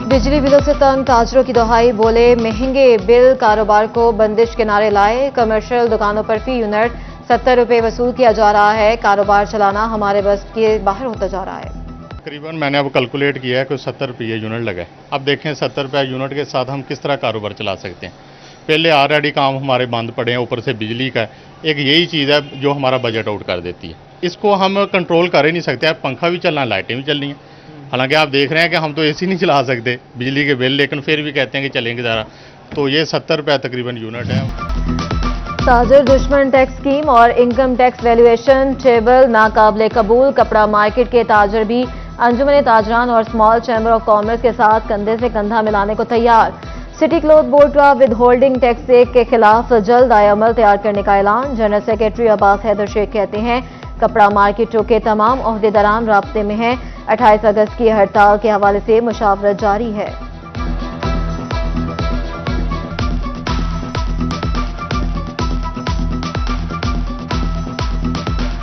बिजली बिलों से तंग ताजरों की दुहाई, बोले महंगे बिल कारोबार को बंदिश किनारे लाए। कमर्शियल दुकानों पर फी यूनिट 70 रुपए वसूल किया जा रहा है। कारोबार चलाना हमारे बस के बाहर होता जा रहा है। तकरीबन मैंने अब कैलकुलेट किया है कि 70 रुपये यूनिट लगा है। अब देखें 70 रुपये यूनिट के साथ हम किस तरह कारोबार चला सकते हैं। पहले ऑलरेडी काम हमारे बंद पड़े हैं, ऊपर से बिजली का एक यही चीज़ है जो हमारा बजट आउट कर देती है। इसको हम कंट्रोल कर ही नहीं सकते। पंखा भी चलना, लाइटें भी चलनी हैं। हालांकि आप देख रहे हैं कि हम तो एसी नहीं चला सकते बिजली के बिल, लेकिन फिर भी कहते हैं कि चलेंगे ज़रा। तो ये 70 रुपये तकरीबन यूनिट है। ताजर दुश्मन टैक्स स्कीम और इनकम टैक्स वैल्यूएशन टेबल नाकाबिले कबूल। कपड़ा मार्केट के ताजर भी अंजुमन ताजरान और स्मॉल चैम्बर ऑफ कॉमर्स के साथ कंधे से कंधा मिलाने को तैयार। सिटी क्लोथ बोर्ड का विद होल्डिंग टैक्स एक्ट के खिलाफ जल्द आयअमल तैयार करने का ऐलान। जनरल सेक्रेटरी अब्बास हैदर शेख कहते हैं कपड़ा मार्केटों के तमाम ओहदेदारान राब्ते में हैं। 28 अगस्त की हड़ताल के हवाले से मुशावरत जारी है।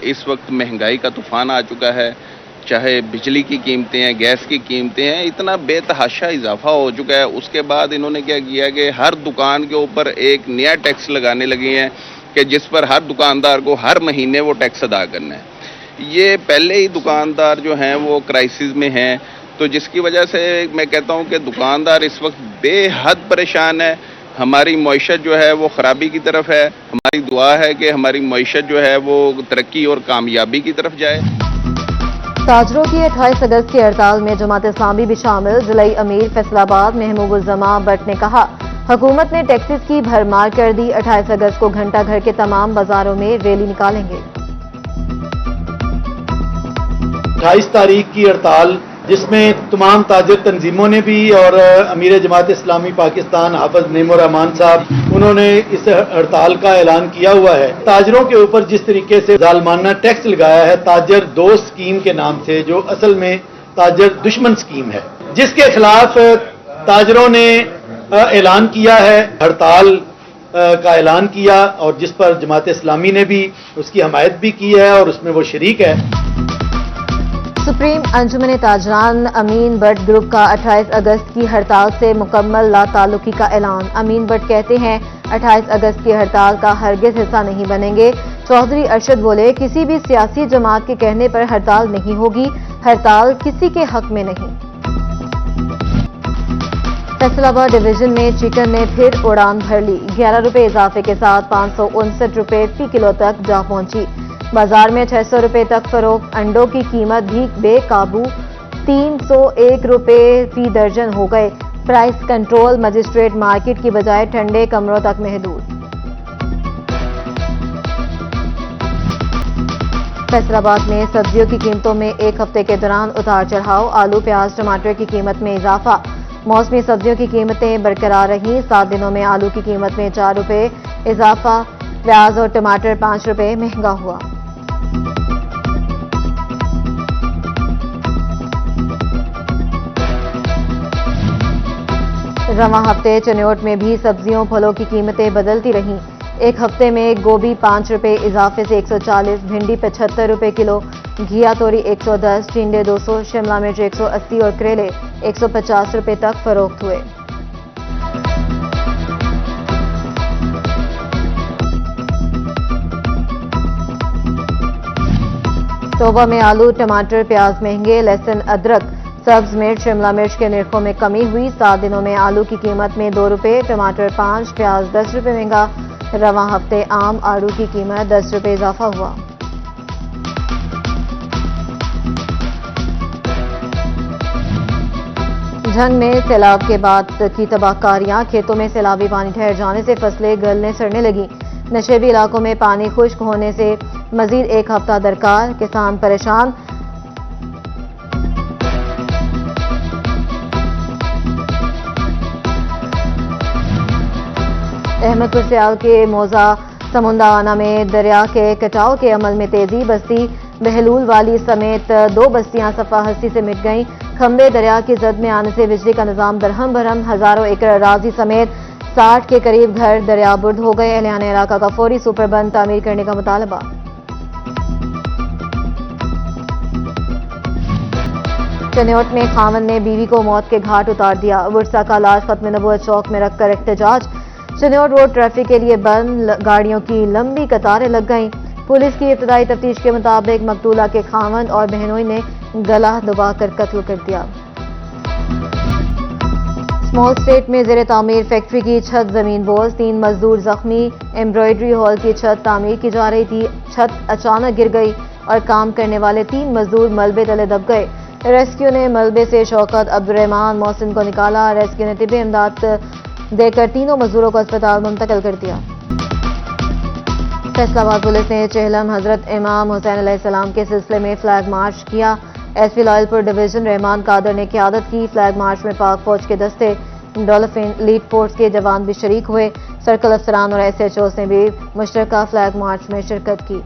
इस वक्त महंगाई का तूफान आ चुका है। चाहे बिजली की कीमतें हैं, गैस की कीमतें हैं, इतना बेतहाशा इजाफा हो चुका है। उसके बाद इन्होंने क्या किया कि हर दुकान के ऊपर एक नया टैक्स लगाने लगे हैं कि जिस पर हर दुकानदार को हर महीने वो टैक्स अदा करना है। ये पहले ही दुकानदार जो हैं वो क्राइसिस में हैं, तो जिसकी वजह से मैं कहता हूँ कि दुकानदार इस वक्त बेहद परेशान है। हमारी मईशत जो है वो ख़राबी की तरफ है। हमारी दुआ है कि हमारी मईशत जो है वो तरक्की और कामयाबी की तरफ जाए। ताजरों की 28 अगस्त की हड़ताल में जमात इस्लामी भी शामिल। जिला अमीर फैसलाबाद महमूबुज़्ज़मा भट्ट ने कहा हुकूमत ने टैक्सेस की भरमार कर दी। 28 अगस्त को घंटा घर के तमाम बाजारों में रैली निकालेंगे। 28 तारीख की हड़ताल जिसमें तमाम ताजर तंजीमों ने भी और अमीर जमात इस्लामी पाकिस्तान हाफिज नेमुर रहमान साहब उन्होंने इस हड़ताल का ऐलान किया हुआ है। ताजरों के ऊपर जिस तरीके से जालमाना टैक्स लगाया है ताजर दोस्त स्कीम के नाम से, जो असल में ताजर दुश्मन स्कीम है, जिसके खिलाफ ताजरों ने ऐलान किया है, हड़ताल का ऐलान किया और जिस पर जमात इस्लामी ने भी उसकी हमायत भी की है और उसमें वो शरीक है। सुप्रीम अंजुमन ताजरान अमीन भट्ट ग्रुप का 28 अगस्त की हड़ताल से मुकम्मल लाताल्लुकी का ऐलान। अमीन भट्ट कहते हैं 28 अगस्त की हड़ताल का हरगिज हिस्सा नहीं बनेंगे। चौधरी अरशद बोले किसी भी सियासी जमात के कहने पर हड़ताल नहीं होगी। हड़ताल किसी के हक में नहीं। फैसलाबाद डिवीजन में चिकन ने फिर उड़ान भर ली। 11 रुपए इजाफे के साथ 559 रुपए फी किलो तक जा पहुंची। बाजार में 600 रुपए तक फरोख्त। अंडों की कीमत भी बेकाबू 301 रुपए फी दर्जन हो गए। प्राइस कंट्रोल मजिस्ट्रेट मार्केट की बजाय ठंडे कमरों तक महदूद। फैसलाबाद में सब्जियों की कीमतों में एक हफ्ते के दौरान उतार चढ़ाव। आलू, प्याज, टमाटर की कीमत में इजाफा। मौसमी सब्जियों की कीमतें बरकरार रहीं। 7 दिनों में आलू की कीमत में 4 रुपए इजाफा। प्याज और टमाटर 5 रुपए महंगा हुआ। रवां हफ्ते चन्योट में भी सब्जियों फलों की कीमतें बदलती रहीं। एक हफ्ते में गोभी 5 रुपए इजाफे से 140, भिंडी 75 रुपए किलो, घिया तोरी 110, टिंडे 200, शिमला मिर्च 180 और करेले 150 रुपए तक फरोख्त हुए। तोबा में आलू, टमाटर, प्याज महंगे। लहसुन, अदरक, सब्ज मिर्च, शिमला मिर्च के निर्खों में कमी हुई। 7 दिनों में आलू की कीमत में 2 रुपए, टमाटर 5, प्याज 10 रुपए महंगा। रवां हफ्ते आम आड़ू की कीमत 10 रुपए इजाफा हुआ। झंग में सैलाब के बाद की तबाहकारियां। खेतों में सैलाबी पानी ठहर जाने से फसलें गलने सड़ने लगी। नशेबी इलाकों में पानी खुश्क होने से मजीद एक हफ्ता दरकार। किसान परेशान। अहमदपुर सियाल के मौजा समुंदावाना में दरिया के कटाव के अमल में तेजी। बस्ती बहलूल वाली समेत 2 बस्तियां सफा हस्ती से मिट गईं। खंबे दरिया की जद में आने से बिजली का निजाम दरहम भरम। हजारों एकड़ अराजी समेत 60 के करीब घर दरियाबुर्द हो गए। एहलियाने इलाका का फौरी सुपरबंद तामीर करने का मुतालबा। चनियोट में खावन ने बीवी को मौत के घाट उतार दिया। वर्षा का लाश खत्म नबूवत चौक में रखकर एहतजाज। चनियोट रोड ट्रैफिक के लिए बंद, गाड़ियों की लंबी कतारें लग गईं। पुलिस की इब्तदाई तफ्तीश के मुताबिक मकतूला के खावन और बहनोई ने गला दबाकर कत्ल कर दिया। स्मॉल स्टेट में जेर तामीर फैक्ट्री की छत जमीन बोझ, 3 मजदूर जख्मी। एम्ब्रॉयडरी हॉल की छत तामीर की जा रही थी, छत अचानक गिर गई और काम करने वाले 3 मजदूर मलबे तले दब गए। रेस्क्यू ने मलबे से शौकत, अब्दुर्रहमान, मोहसिन को निकाला। रेस्क्यू ने तिब्बी इमदाद देकर तीनों मजदूरों को अस्पताल मुंतकिल कर दिया। फैसलाबाद पुलिस ने चेहलम हजरत इमाम हुसैन अलैहिस्सलाम के सिलसिले में फ्लैग मार्च किया। एसपी लायलपुर डिवीजन रहमान कादर ने क़यादत की। फ्लैग मार्च में पाक फौज के दस्ते, डॉल्फिन, लीड फोर्स के जवान भी शरीक हुए। सर्कल अफसरान और SHOs ने भी मुश्तरका फ्लैग मार्च में शिरकत की।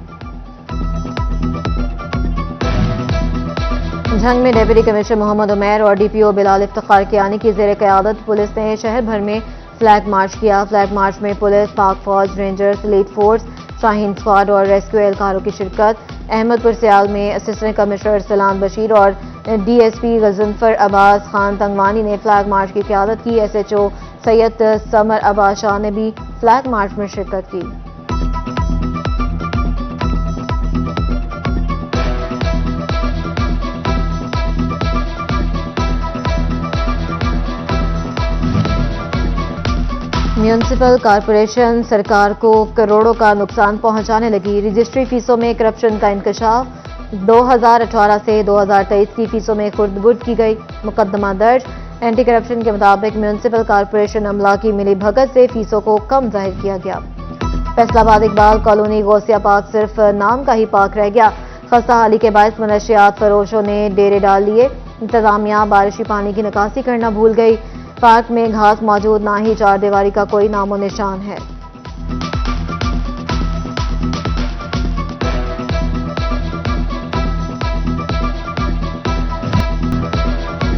झंग में डेप्यूटी कमिश्नर मोहम्मद उमैर और DPO बिलाल इफ्तिखार कियानी की जेर क़यादत पुलिस ने शहर भर में फ्लैग मार्च किया। फ्लैग मार्च में पुलिस, पाक फौज, rangers, lead force, Shaheen squad और रेस्क्यू एहलकारों की शिरकत। अहमदपुर सियाल में असिस्टेंट कमिश्नर सलाम बशीर और DSP गजनफर अब्बास खान तंगवानी ने फ्लैग मार्च की क़यादत की। SHO सैयद समर अब्बास शाह ने भी फ्लैग मार्च में शिरकत की। म्यूनिसिपल कॉरपोरेशन सरकार को करोड़ों का नुकसान पहुंचाने लगी। रजिस्ट्री फीसों में करप्शन का इंकशाफ। 2018 से 2023 की फीसों में खुर्द-बुर्द की गई। मुकदमा दर्ज। एंटी करप्शन के मुताबिक म्यूनिसिपल कॉरपोरेशन अमला की मिली भगत से फीसों को कम जाहिर किया गया। फैसलाबाद इकबाल कॉलोनी गौसिया पार्क सिर्फ नाम का ही पार्क रह गया। खस्ता हाली के बायस मनशियात फरोशों ने डेरे डाल लिए। इंतजामिया बारिशी पानी की निकासी करना भूल गई। पार्क में घास मौजूद, ना ही चारदीवारी का कोई नामो निशान है।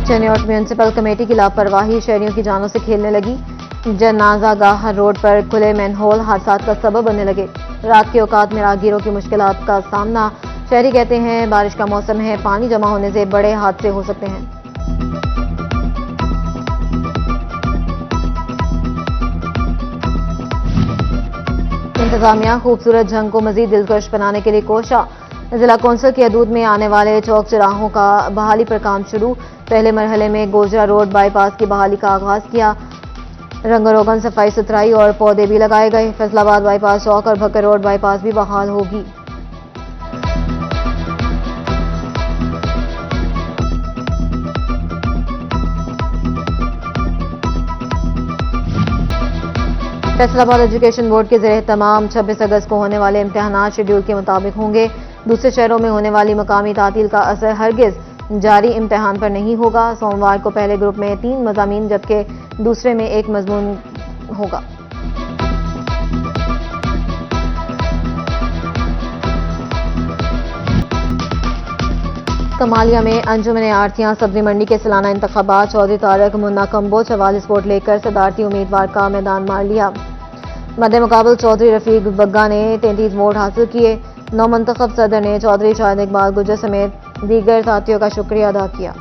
चनियोट म्यूनिसिपल कमेटी की लापरवाही शहरियों की जानों से खेलने लगी। जनाजा गाह रोड पर खुले मैनहोल हादसात का सबब बनने लगे। रात के औकात में राहगीरों की मुश्किलात का सामना। शहरी कहते हैं बारिश का मौसम है, पानी जमा होने से बड़े हादसे हो सकते हैं। इंतजामिया खूबसूरत झंग को मजीद दिलकश बनाने के लिए कोशा। जिला कौंसिल की हदूद में आने वाले चौक चौराहों का बहाली पर काम शुरू। पहले मरहले में गोजरा रोड बाईपास की बहाली का आगाज किया। रंगरोगन, सफाई सुथराई और पौधे भी लगाए गए। फैसलाबाद बाईपास चौक और भक्कर रोड बाईपास भी बहाल होगी। फैसलाबाद एजुकेशन बोर्ड के ज़रिए तमाम 26 अगस्त को होने वाले इम्तिहानात शेड्यूल के मुताबिक होंगे। दूसरे शहरों में होने वाली मकामी तातील का असर हरगिज जारी इम्तिहान पर नहीं होगा। सोमवार को पहले ग्रुप में 3 मज़ामीन जबकि दूसरे में 1 मज़मून होगा। कमालिया में अंजुमन आरतियां सब्जी मंडी के सालाना इंतखाबात। चौधरी तारक मुन्ना कंबो 44 वोट लेकर सदारती उम्मीदवार का मैदान मार लिया। मद्दे मुकाबल चौधरी रफीक बग्गा ने 33 वोट हासिल किए। नौ मुंतखब सदर ने चौधरी शाहिद इकबाल गुज्जर समेत दीगर साथियों का शुक्रिया अदा किया।